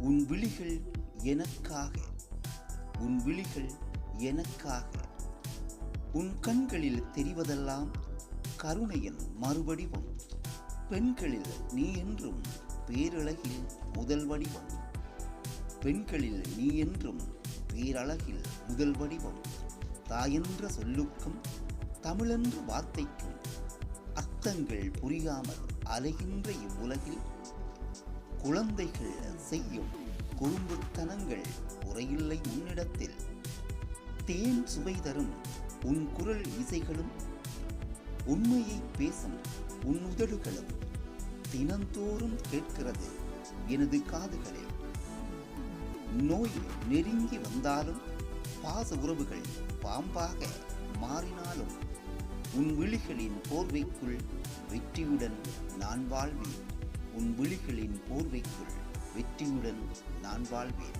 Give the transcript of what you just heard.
உன் விழிகள் எனக்காக, உன் விழிகள் எனக்காக. உன் கண்களில் தெரிவதெல்லாம் கருணையின் மறுவடிவம். பெண்களில் நீ என்றும் பேரழகில் முதல் வடிவம். பெண்களில் நீ என்றும் பேரழகில் முதல் வடிவம். தாயென்ற சொல்லுக்கும் தமிழென்ற வார்த்தைக்கும் அர்த்தங்கள் புரியாமல் அலைகின்ற இவ்வுலகில் குழந்தைகள் செய்யும் குறும்புத்தனங்கள் குறையில்லை உன்னிடத்தில். தேன் சுவை தரும் உன் குரல் இசைகளும் உண்மையை பேசும் உன் உதடுகளும் தினந்தோறும் கேட்கிறது எனது காதுகளில். நோய் நெருங்கி வந்தாலும் பாச உறவுகள் பாம்பாக மாறினாலும் உன் விழிகளின் போர்வைக்குள் வெற்றியுடன் நான் வாழ்வேன். உன் விழிகளின் போர்வைக்குள் வெற்றியுடன் நான் வாழ்வேன்.